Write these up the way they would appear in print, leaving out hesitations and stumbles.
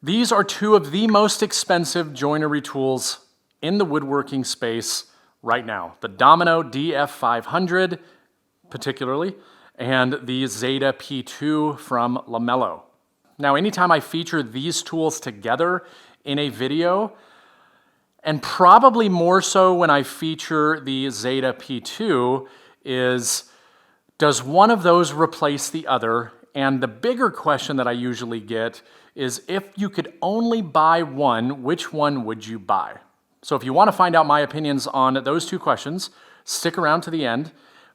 These are two of the most expensive joinery tools in the woodworking space right now. The Domino DF500 particularly, and the Zeta P2 from Lamello. Now, anytime I feature these tools together in a video, and probably more so when I feature the Zeta P2, does one of those replace the other? And the bigger question that I usually get is, if you could only buy one, which one would you buy? So if you want to find out my opinions on those two questions, stick around to the end.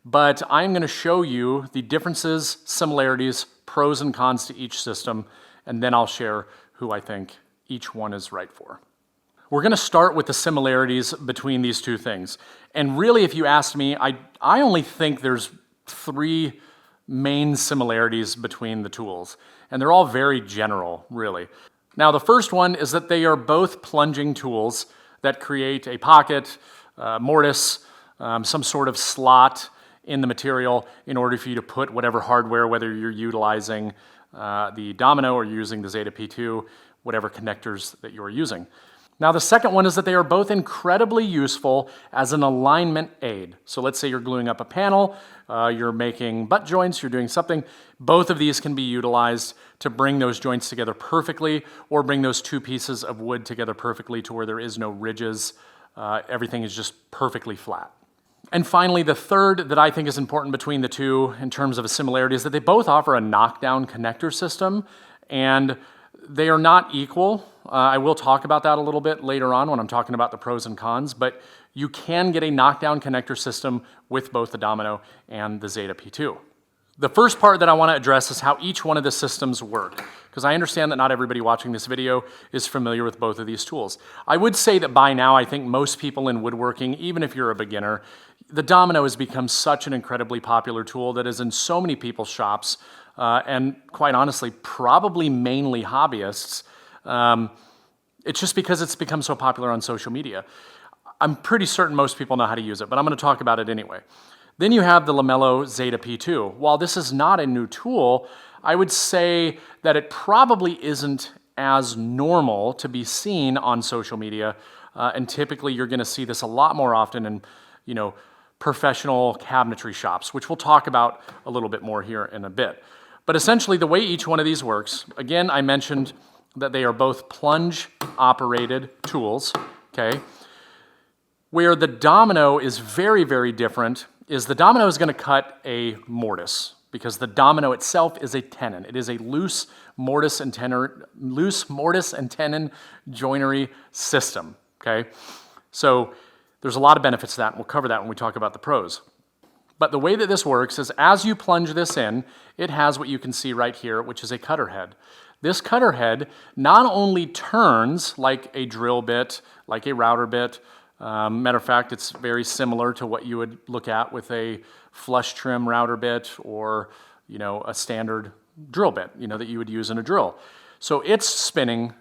But I'm going to show you the differences, similarities, pros and cons to each system, and then I'll share who I think each one is right for. We're going to start with the similarities between these two things. And really, if you ask me, I only think there's three main similarities between the tools, and they're all very general, really. Now, the first one is that they are both plunging tools that create a pocket, mortise, some sort of slot in the material in order for you to put whatever hardware, whether you're utilizing the Domino or you're using the Zeta P2, whatever connectors that you're using. Now, the second one is that they are both incredibly useful as an alignment aid. So let's say you're gluing up a panel, you're making butt joints, you're doing something. Both of these can be utilized to bring those joints together perfectly, or bring those two pieces of wood together perfectly to where there is no ridges. Everything is just perfectly flat. And finally, the third that I think is important between the two in terms of a similarity is that they both offer a knockdown connector system, and they are not equal. I will talk about that a little bit later on when I'm talking about the pros and cons, but you can get a knockdown connector system with both the Domino and the Zeta P2. The first part that I want to address is how each one of the systems work, because I understand that not everybody watching this video is familiar with both of these tools. I would say that by now, I think most people in woodworking, even if you're a beginner, the Domino has become such an incredibly popular tool that is in so many people's shops, and quite honestly, probably mainly hobbyists. It's just because it's become so popular on social media. I'm pretty certain most people know how to use it, but I'm going to talk about it anyway. Then you have the Lamello Zeta P2. While this is not a new tool, I would say that it probably isn't as normal to be seen on social media, and typically you're going to see this a lot more often in, professional cabinetry shops, which we'll talk about a little bit more here in a bit. But essentially, the way each one of these works, again, I mentioned that they are both plunge-operated tools, okay? Where the Domino is very, very different is the Domino is going to cut a mortise, because the Domino itself is a tenon. It is a loose mortise and tenon joinery system, okay? So there's a lot of benefits to that, and we'll cover that when we talk about the pros. But the way that this works is as you plunge this in, it has what you can see right here, which is a cutter head. This cutter head not only turns like a drill bit, like a router bit. Matter of fact, it's very similar to what you would look at with a flush trim router bit or, a standard drill bit, that you would use in a drill. So it's spinning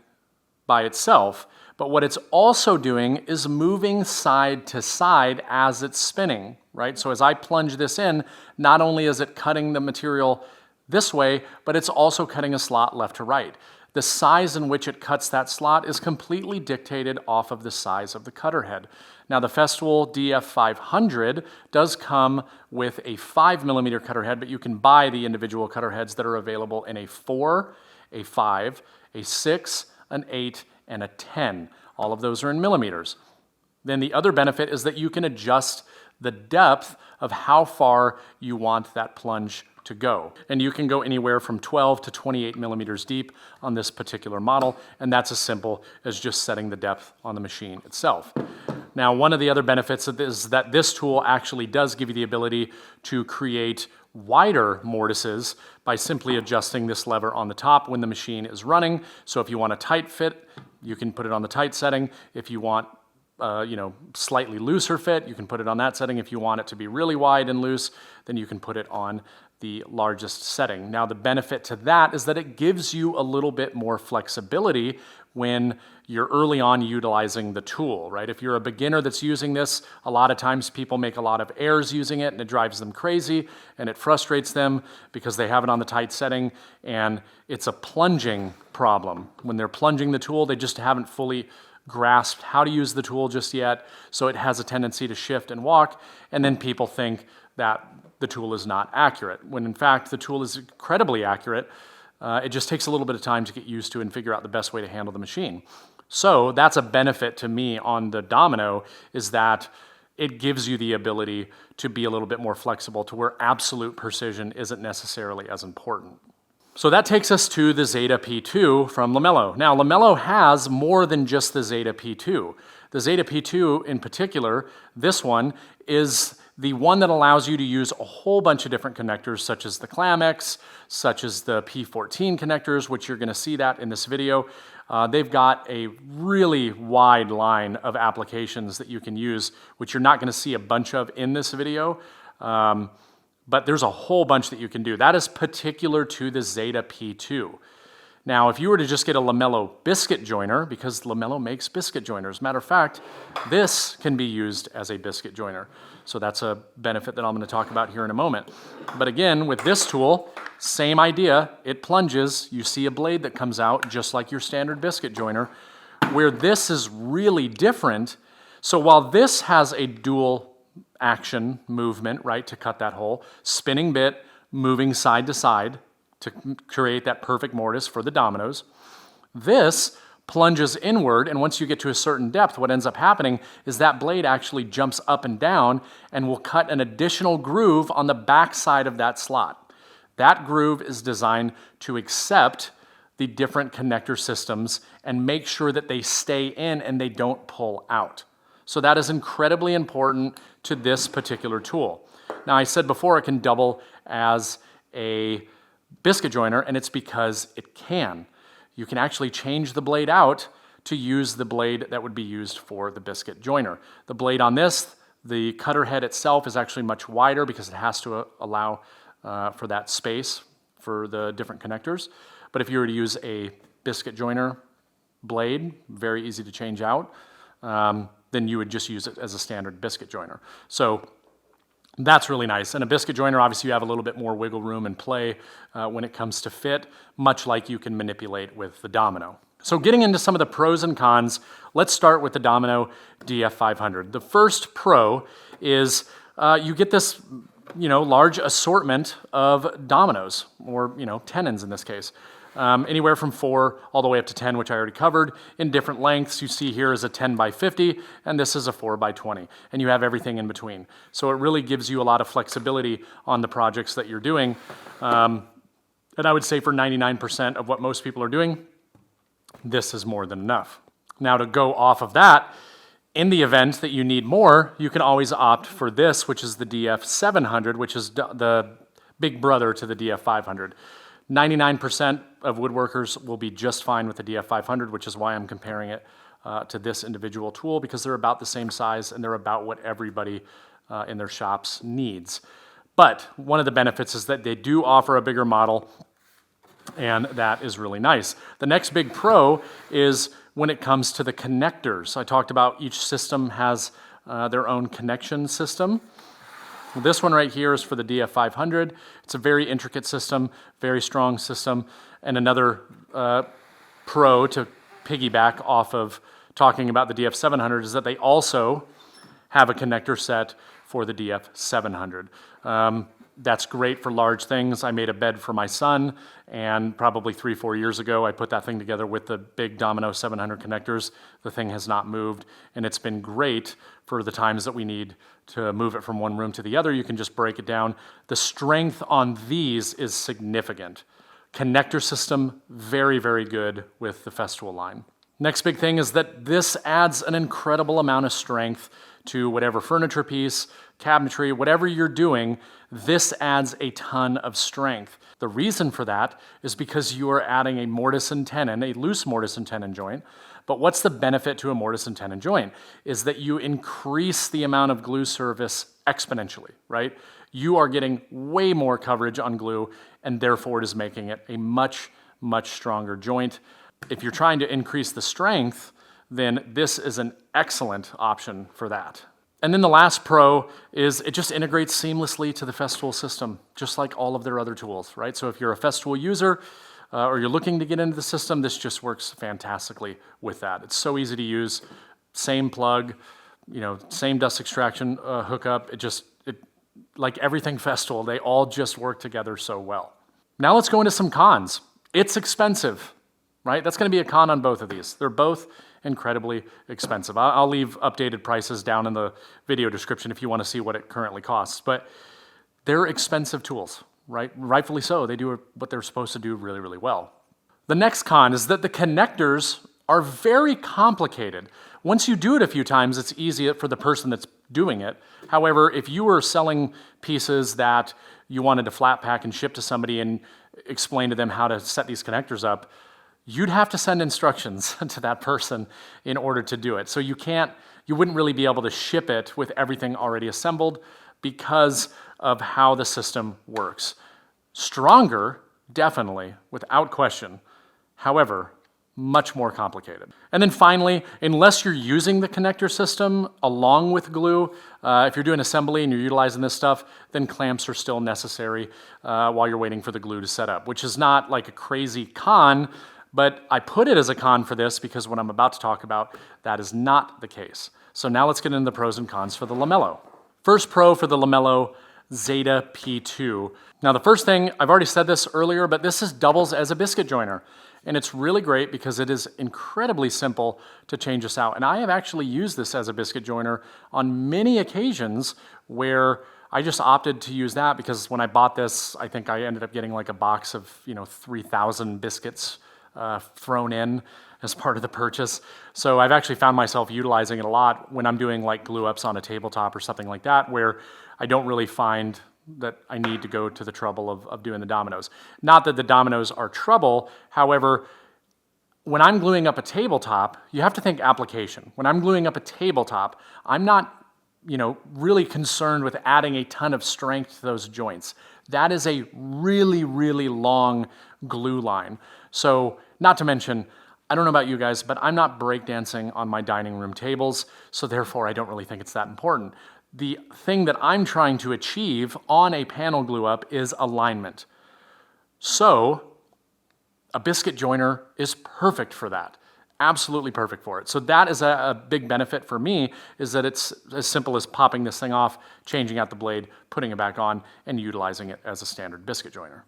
by itself, but what it's also doing is moving side to side as it's spinning, right? So as I plunge this in, not only is it cutting the material this way, but it's also cutting a slot left to right. The size in which it cuts that slot is completely dictated off of the size of the cutter head. Now, the Festool DF500 does come with a 5mm cutter head, but you can buy the individual cutter heads that are available in a 4, a 5, a 6, an 8, and a 10. All of those are in millimeters. Then the other benefit is that you can adjust the depth of how far you want that plunge to go. And you can go anywhere from 12 to 28 millimeters deep on this particular model, and that's as simple as just setting the depth on the machine itself. Now, one of the other benefits is that this tool actually does give you the ability to create wider mortises by simply adjusting this lever on the top when the machine is running. So if you want a tight fit, you can put it on the tight setting. If you want slightly looser fit, you can put it on that setting. If you want it to be really wide and loose, then you can put it on the largest setting. Now the benefit to that is that it gives you a little bit more flexibility when you're early on utilizing the tool, right? If you're a beginner that's using this, a lot of times people make a lot of errors using it and it drives them crazy and it frustrates them because they have it on the tight setting and it's a plunging problem. When they're plunging the tool, they just haven't fully grasped how to use the tool just yet, so it has a tendency to shift and walk, and then people think that the tool is not accurate, when in fact the tool is incredibly accurate. It just takes a little bit of time to get used to and figure out the best way to handle the machine. So that's a benefit to me on the Domino, is that it gives you the ability to be a little bit more flexible to where absolute precision isn't necessarily as important. So that takes us to the Zeta P2 from Lamello. Now Lamello has more than just the Zeta P2. The Zeta P2 in particular, this one, is the one that allows you to use a whole bunch of different connectors, such as the Clamex, such as the P14 connectors, which you're gonna see that in this video. They've got a really wide line of applications that you can use, which you're not gonna see a bunch of in this video, but there's a whole bunch that you can do. That is particular to the Zeta P2. Now, if you were to just get a Lamello biscuit joiner, because Lamello makes biscuit joiners, matter of fact, this can be used as a biscuit joiner. So that's a benefit that I'm going to talk about here in a moment. But again, with this tool, same idea. It plunges. You see a blade that comes out just like your standard biscuit joiner, where this is really different. So while this has a dual action movement, right, to cut that hole, spinning bit, moving side to side, to create that perfect mortise for the dominoes. This plunges inward, and once you get to a certain depth, what ends up happening is that blade actually jumps up and down and will cut an additional groove on the back side of that slot. That groove is designed to accept the different connector systems and make sure that they stay in and they don't pull out. So that is incredibly important to this particular tool. Now, I said before it can double as a biscuit joiner, and it's because it can. You can actually change the blade out to use the blade that would be used for the biscuit joiner. The blade on this, the cutter head itself, is actually much wider because it has to allow for that space for the different connectors. But if you were to use a biscuit joiner blade, very easy to change out, then you would just use it as a standard biscuit joiner. So that's really nice. And a biscuit joiner, obviously you have a little bit more wiggle room and play when it comes to fit, much like you can manipulate with the Domino. So getting into some of the pros and cons, let's start with the Domino DF500. The first pro is you get this large assortment of dominoes, or tenons in this case. Anywhere from 4 all the way up to 10, which I already covered, in different lengths. You see here is a 10 by 50, and this is a 4 by 20, and you have everything in between. So it really gives you a lot of flexibility on the projects that you're doing. And I would say for 99% of what most people are doing, this is more than enough. Now, to go off of that, in the event that you need more, you can always opt for this, which is the DF700, which is the big brother to the DF500. 99% of woodworkers will be just fine with the DF500, which is why I'm comparing it to this individual tool, because they're about the same size and they're about what everybody in their shops needs. But one of the benefits is that they do offer a bigger model, and that is really nice. The next big pro is when it comes to the connectors. I talked about each system has their own connection system. This one right here is for the DF500. It's a very intricate system, very strong system. And another pro to piggyback off of talking about the DF700 is that they also have a connector set for the DF700. That's great for large things. I made a bed for my son, and probably 3-4 years ago, I put that thing together with the big Domino 700 connectors. The thing has not moved, and it's been great for the times that we need to move it from one room to the other. You can just break it down. The strength on these is significant. Connector system, very, very good with the Festool line. Next big thing is that this adds an incredible amount of strength to whatever furniture piece, cabinetry, whatever you're doing. This adds a ton of strength. The reason for that is because you are adding a mortise and tenon, a loose mortise and tenon joint. But what's the benefit to a mortise and tenon joint? Is that you increase the amount of glue surface exponentially, right? you are getting way more coverage on glue, and therefore it is making it a much, much stronger joint. If you're trying to increase the strength, then this is an excellent option for that. And then the last pro is it just integrates seamlessly to the Festool system, just like all of their other tools, right? So if you're a Festool user or you're looking to get into the system, this just works fantastically with that. It's so easy to use, same plug, same dust extraction hookup. Like everything Festool, they all just work together so well. Now let's go into some cons. It's expensive, right? That's going to be a con on both of these. They're both incredibly expensive. I'll leave updated prices down in the video description if you want to see what it currently costs. But they're expensive tools, right? Rightfully so. They do what they're supposed to do really, really well. The next con is that the connectors are very complicated. Once you do it a few times, it's easy for the person that's doing it. However, if you were selling pieces that you wanted to flat pack and ship to somebody and explain to them how to set these connectors up, you'd have to send instructions to that person in order to do it. So you wouldn't really be able to ship it with everything already assembled because of how the system works. Stronger, definitely, without question. However, much more complicated. And then finally, unless you're using the connector system along with glue, if you're doing assembly and you're utilizing this stuff, then clamps are still necessary while you're waiting for the glue to set up, which is not like a crazy con, but I put it as a con for this because what I'm about to talk about, that is not the case. So now let's get into the pros and cons for the Lamello. First pro for the Lamello Zeta P2. Now the first thing, I've already said this earlier, but this doubles as a biscuit joiner. And it's really great because it is incredibly simple to change this out. And I have actually used this as a biscuit joiner on many occasions where I just opted to use that because when I bought this, I think I ended up getting like a box of 3,000 biscuits thrown in as part of the purchase. So I've actually found myself utilizing it a lot when I'm doing like glue ups on a tabletop or something like that, where I don't really find that I need to go to the trouble of doing the dominoes. Not that the dominoes are trouble, however, when I'm gluing up a tabletop, you have to think application. When I'm gluing up a tabletop, I'm not really concerned with adding a ton of strength to those joints. That is a really, really long glue line. So not to mention, I don't know about you guys, but I'm not breakdancing on my dining room tables, so therefore I don't really think it's that important. The thing that I'm trying to achieve on a panel glue up is alignment. So a biscuit joiner is perfect for that. Absolutely perfect for it. So that is a big benefit for me, is that it's as simple as popping this thing off, changing out the blade, putting it back on, and utilizing it as a standard biscuit joiner.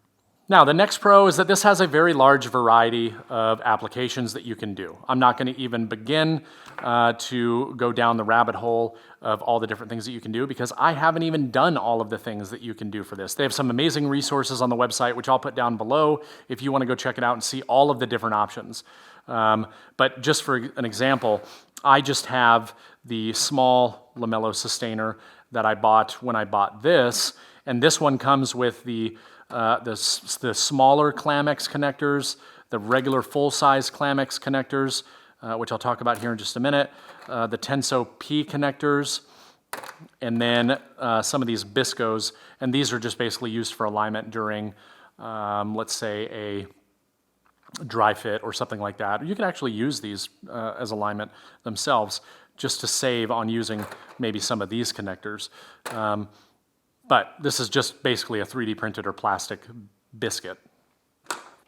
Now, the next pro is that this has a very large variety of applications that you can do. I'm not going to even begin to go down the rabbit hole of all the different things that you can do because I haven't even done all of the things that you can do for this. They have some amazing resources on the website, which I'll put down below if you want to go check it out and see all of the different options. But just for an example, I just have the small Lamello sustainer that I bought when I bought this, and this one comes with the smaller Clamex connectors, the regular full-size Clamex connectors, which I'll talk about here in just a minute, the Tenso P connectors, and then some of these Biscos, and these are just basically used for alignment during, let's say, a dry fit or something like that. You can actually use these as alignment themselves just to save on using maybe some of these connectors. But this is just basically a 3D printed or plastic biscuit.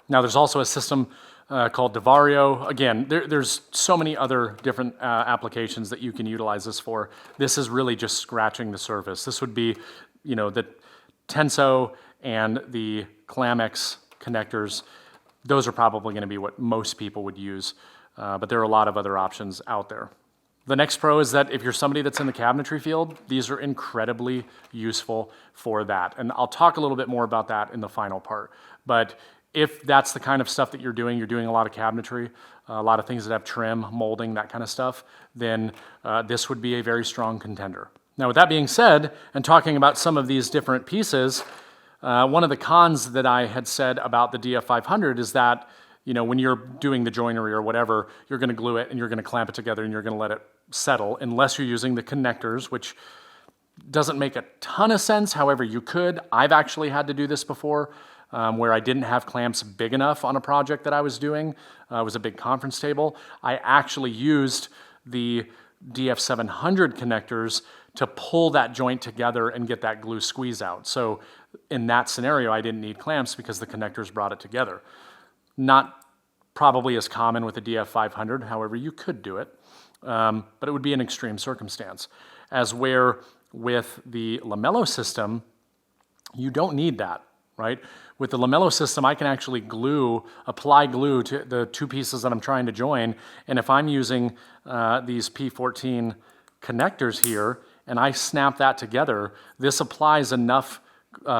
Now there's also a system called Divario. Again, there's so many other different applications that you can utilize this for. This is really just scratching the surface. This would be, the Tenso and the Clamex connectors. Those are probably going to be what most people would use, but there are a lot of other options out there. The next pro is that if you're somebody that's in the cabinetry field, these are incredibly useful for that. And I'll talk a little bit more about that in the final part. But if that's the kind of stuff that you're doing a lot of cabinetry, a lot of things that have trim, molding, that kind of stuff, then this would be a very strong contender. Now with that being said, and talking about some of these different pieces, one of the cons that I had said about the DF500 is that when you're doing the joinery or whatever, you're going to glue it and you're going to clamp it together and you're going to let it settle unless you're using the connectors, which Doesn't make a ton of sense. However, you could. I've actually had to do this before where I didn't have clamps big enough on a project that I was doing. It was a big conference table. I actually used the DF700 connectors to pull that joint together and get that glue squeeze out. So in that scenario, I didn't need clamps because the connectors brought it together. Not probably as common with the DF500, however, you could do it, but it would be an extreme circumstance. As where with the Lamello system, you don't need that, right? With the Lamello system, I can actually apply glue to the two pieces that I'm trying to join, and if I'm using these P14 connectors here, and I snap that together, this applies enough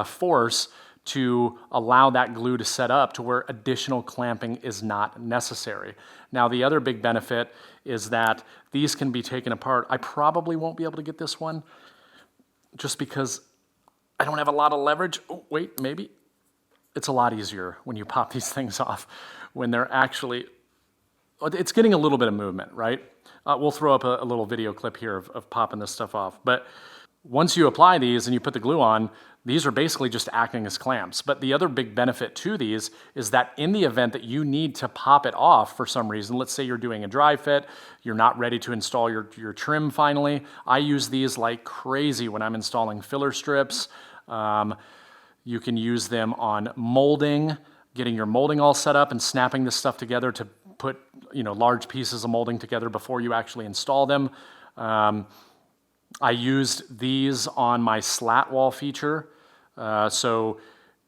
force to allow that glue to set up to where additional clamping is not necessary. Now, the other big benefit is that these can be taken apart. I probably won't be able to get this one just because I don't have a lot of leverage. Oh, wait, maybe. It's a lot easier when you pop these things off, when they're actually, it's getting a little bit of movement, right? We'll throw up a little video clip here of popping this stuff off. But once you apply these and you put the glue on, these are basically just acting as clamps. But the other big benefit to these is that in the event that you need to pop it off for some reason, let's say you're doing a dry fit, you're not ready to install your trim finally. I use these like crazy when I'm installing filler strips. You can use them on molding, getting your molding all set up and snapping this stuff together to put large pieces of molding together before you actually install them. I used these on my slat wall feature, so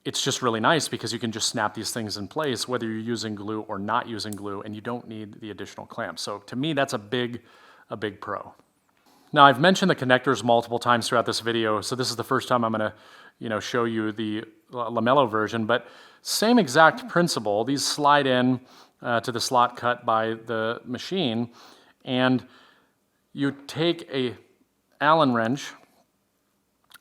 it's just really nice because you can just snap these things in place whether you're using glue or not using glue, and you don't need the additional clamps. So to me, that's a big pro. Now, I've mentioned the connectors multiple times throughout this video, so this is the first time I'm going to show you the Lamello version, but same exact principle. These slide in to the slot cut by the machine, and you take a Allen wrench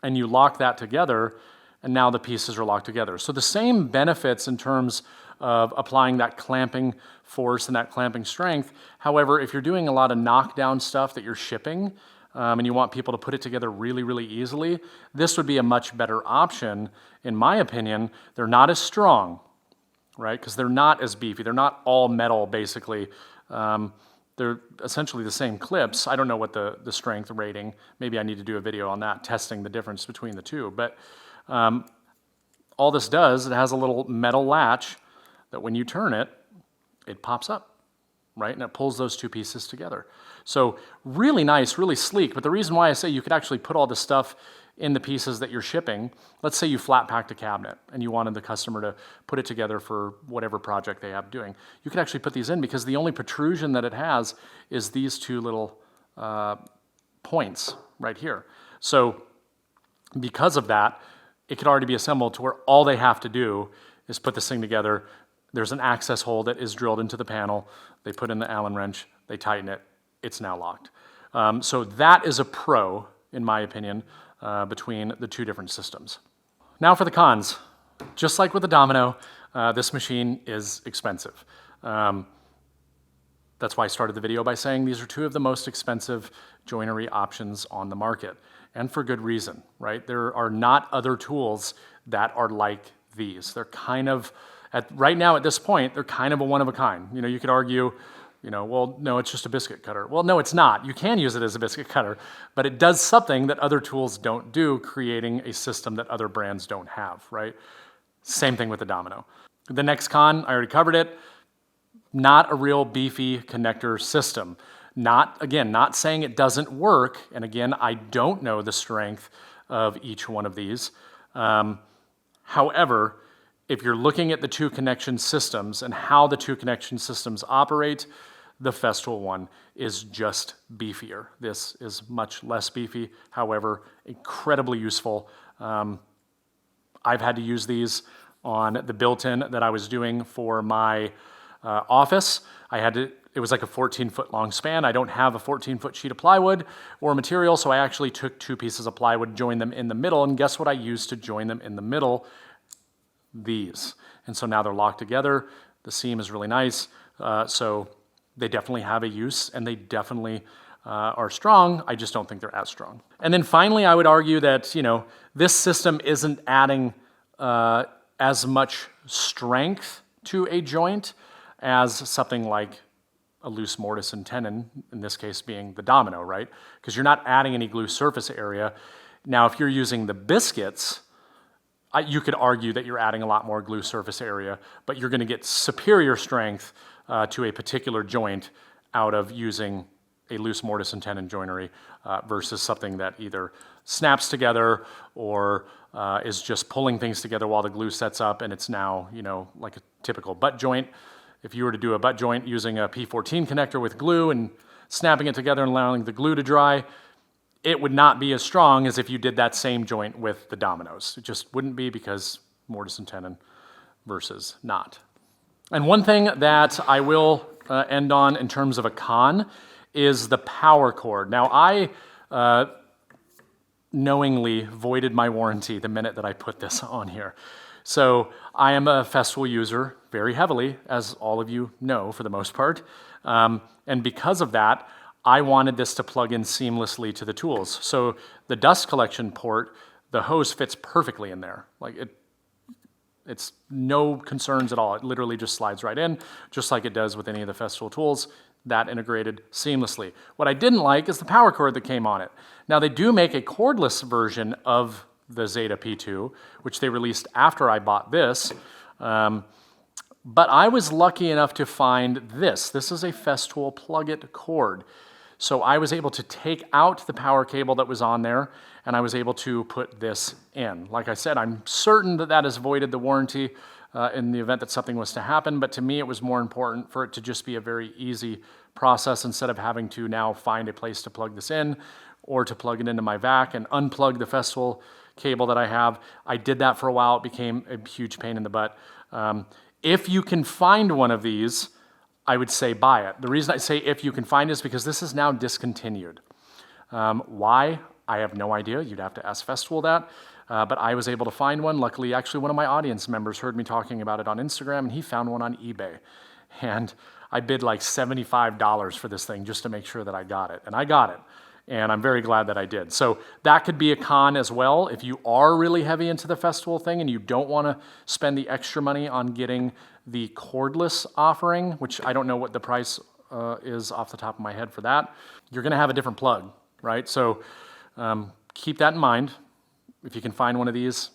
and you lock that together, and now the pieces are locked together. So the same benefits in terms of applying that clamping force and that clamping strength. However, if you're doing a lot of knockdown stuff that you're shipping, and you want people to put it together really, really easily, this would be a much better option, in my opinion. They're not as strong, right? Because they're not as beefy. They're not all metal, basically. They're essentially the same clips. I don't know what the strength rating. Maybe I need to do a video on that, testing the difference between the two. But all this does, it has a little metal latch that when you turn it, it pops up, right? And it pulls those two pieces together. So really nice, really sleek. But the reason why I say you could actually put all this stuff in the pieces that you're shipping, let's say you flat packed a cabinet and you wanted the customer to put it together for whatever project they have doing. You could actually put these in because the only protrusion that it has is these two little points right here. So because of that, it could already be assembled to where all they have to do is put this thing together. There's an access hole that is drilled into the panel. They put in the Allen wrench, they tighten it, it's now locked. So that is a pro, in my opinion, between the two different systems. Now for the cons. Just like with the Domino, this machine is expensive. That's why I started the video by saying these are two of the most expensive joinery options on the market, and for good reason, right? There are not other tools that are like these. They're kind of, right now at this point, they're kind of a one of a kind. You could argue, well, no, it's just a biscuit cutter. Well, no, it's not. You can use it as a biscuit cutter, but it does something that other tools don't do, creating a system that other brands don't have, right? Same thing with the Domino. The next con, I already covered it. Not a real beefy connector system. Not saying it doesn't work, and again, I don't know the strength of each one of these. However, if you're looking at the two connection systems and how the two connection systems operate, the Festool one is just beefier. This is much less beefy, however, incredibly useful. I've had to use these on the built-in that I was doing for my office. It was like a 14-foot long span. I don't have a 14-foot sheet of plywood or material, so I actually took two pieces of plywood, joined them in the middle, and guess what I used to join them in the middle? These. And so now they're locked together. The seam is really nice. So they definitely have a use, and they definitely are strong. I just don't think they're as strong. And then finally, I would argue that, this system isn't adding as much strength to a joint as something like a loose mortise and tenon, in this case being the Domino, right? Because you're not adding any glue surface area. Now, if you're using the biscuits, you could argue that you're adding a lot more glue surface area, but you're going to get superior strength to a particular joint out of using a loose mortise and tenon joinery versus something that either snaps together or is just pulling things together while the glue sets up, and it's now, like a typical butt joint. If you were to do a butt joint using a P14 connector with glue and snapping it together and allowing the glue to dry, it would not be as strong as if you did that same joint with the Dominoes. It just wouldn't be, because mortise and tenon versus not. And one thing that I will end on in terms of a con is the power cord. Now, I knowingly voided my warranty the minute that I put this on here. So I am a Festool user very heavily, as all of you know for the most part. And because of that, I wanted this to plug in seamlessly to the tools. So the dust collection port, the hose fits perfectly in there. Like it's no concerns at all. It literally just slides right in, just like it does with any of the Festool tools. That integrated seamlessly. What I didn't like is the power cord that came on it. Now, they do make a cordless version of the Zeta P2, which they released after I bought this. But I was lucky enough to find this. This is a Festool plug-it cord. So I was able to take out the power cable that was on there, and I was able to put this in. Like I said, I'm certain that that has voided the warranty in the event that something was to happen, but to me it was more important for it to just be a very easy process instead of having to now find a place to plug this in or to plug it into my vac and unplug the Festool cable that I have. I did that for a while. It became a huge pain in the butt. If you can find one of these, I would say buy it. The reason I say if you can find it is because this is now discontinued. Why? I have no idea. You'd have to ask Festool that. But I was able to find one. Luckily, actually, one of my audience members heard me talking about it on Instagram, and he found one on eBay. And I bid like $75 for this thing just to make sure that I got it. And I got it. And I'm very glad that I did. So that could be a con as well. If you are really heavy into the Festool thing and you don't want to spend the extra money on getting the cordless offering, which I don't know what the price is off the top of my head for that, you're going to have a different plug, right? So keep that in mind. If you can find one of these,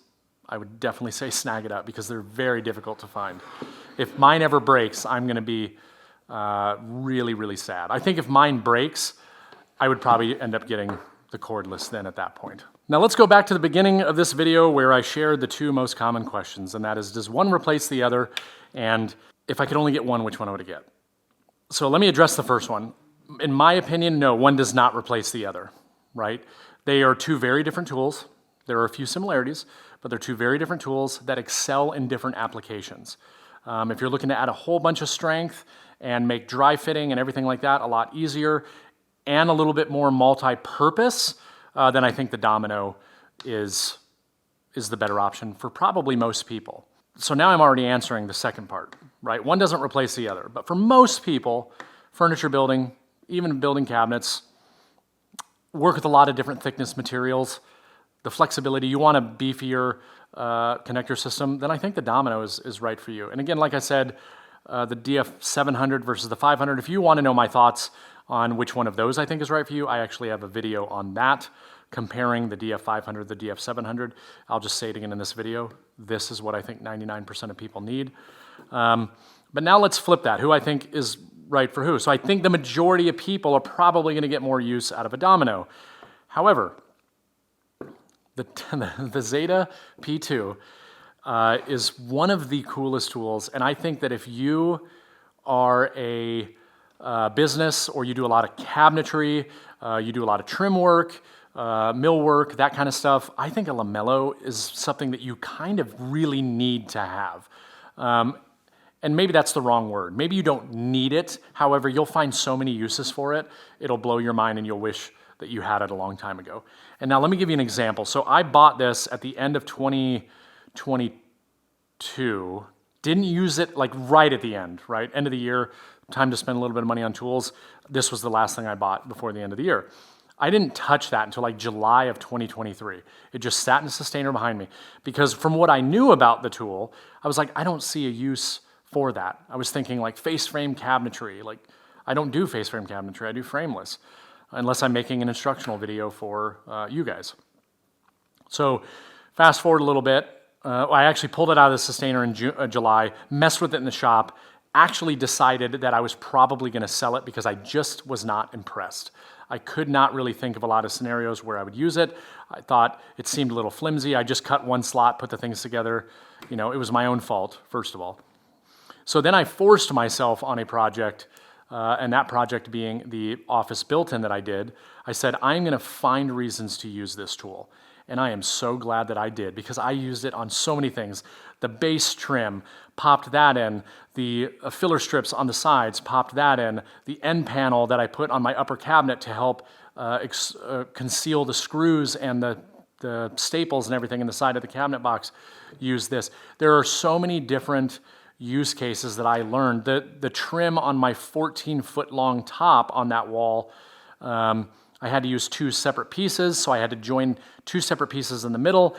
I would definitely say snag it up because they're very difficult to find. If mine ever breaks, I'm going to be really, really sad. I think if mine breaks, I would probably end up getting the cordless then at that point. Now let's go back to the beginning of this video where I shared the two most common questions, and that is, does one replace the other? And if I could only get one, which one would I get? So let me address the first one. In my opinion, no, one does not replace the other, right? They are two very different tools. There are a few similarities, but they're two very different tools that excel in different applications. If you're looking to add a whole bunch of strength and make dry fitting and everything like that a lot easier and a little bit more multi-purpose, then I think the Domino is the better option for probably most people. So now I'm already answering the second part, right? One doesn't replace the other, but for most people, furniture building, even building cabinets, work with a lot of different thickness materials, the flexibility, you want a beefier connector system, then I think the Domino is right for you. And again, like I said, the DF700 versus the 500, if you want to know my thoughts on which one of those I think is right for you, I actually have a video on that, comparing the DF500, the DF700. I'll just say it again in this video. This is what I think 99% of people need. But now let's flip that. Who I think is right for who. So I think the majority of people are probably going to get more use out of a Domino. However, the Zeta P2 is one of the coolest tools, and I think that if you are a business or you do a lot of cabinetry, you do a lot of trim work, mill work, that kind of stuff, I think a Lamello is something that you kind of really need to have. And maybe that's the wrong word. Maybe you don't need it. However, you'll find so many uses for it, it'll blow your mind and you'll wish that you had it a long time ago. And now let me give you an example. So I bought this at the end of 2022, didn't use it like right at the end, right? End of the year, time to spend a little bit of money on tools, this was the last thing I bought before the end of the year. I didn't touch that until like July of 2023. It just sat in a sustainer behind me because from what I knew about the tool, I was like, I don't see a use for that. I was thinking like face frame cabinetry. Like I don't do face frame cabinetry, I do frameless, unless I'm making an instructional video for you guys. So fast forward a little bit, I actually pulled it out of the sustainer in July, messed with it in the shop, actually decided that I was probably gonna sell it because I just was not impressed. I could not really think of a lot of scenarios where I would use it. I thought it seemed a little flimsy. I just cut one slot, put the things together. You know, it was my own fault, first of all. So then I forced myself on a project, and that project being the office built-in that I did. I said, I'm gonna find reasons to use this tool. And I am so glad that I did because I used it on so many things. The base trim, popped that in. The filler strips on the sides, popped that in. The end panel that I put on my upper cabinet to help conceal the screws and the staples and everything in the side of the cabinet box, used this. There are so many different use cases that I learned. The trim on my 14-foot long top on that wall, I had to use 2 separate pieces, so I had to join 2 separate pieces in the middle.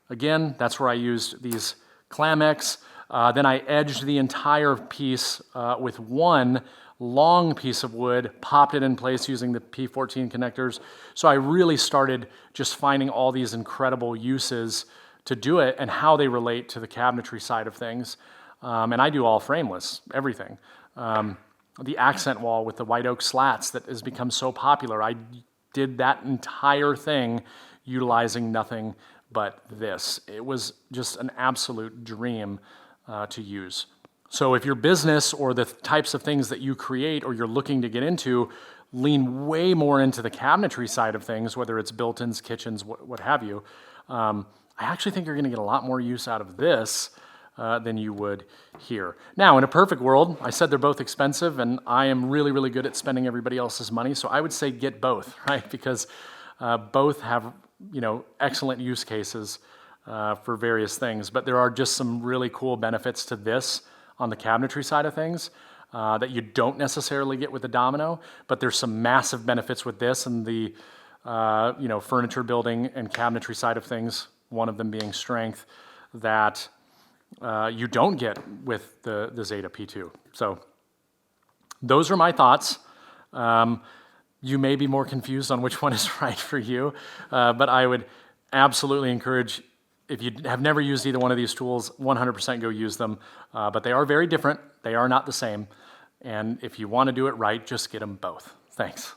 Again, that's where I used these Clamex. Then I edged the entire piece with one long piece of wood, popped it in place using the P14 connectors. So I really started just finding all these incredible uses to do it and how they relate to the cabinetry side of things. And I do all frameless, everything. The accent wall with the white oak slats that has become so popular, I did that entire thing utilizing nothing but this. It was just an absolute dream to use. So if your business or the types of things that you create or you're looking to get into lean way more into the cabinetry side of things, whether it's built-ins, kitchens, what have you, I actually think you're gonna get a lot more use out of this than you would here. Now, in a perfect world, I said they're both expensive, and I am really, really good at spending everybody else's money, so I would say get both, right? Because both have, you know, excellent use cases for various things, but there are just some really cool benefits to this on the cabinetry side of things that you don't necessarily get with the Domino, but there's some massive benefits with this and the, you know, furniture building and cabinetry side of things, one of them being strength, that you don't get with the Zeta P2. So those are my thoughts. You may be more confused on which one is right for you, but I would absolutely encourage, if you have never used either one of these tools, 100% go use them. But they are very different. They are not the same. And if you want to do it right, just get them both. Thanks.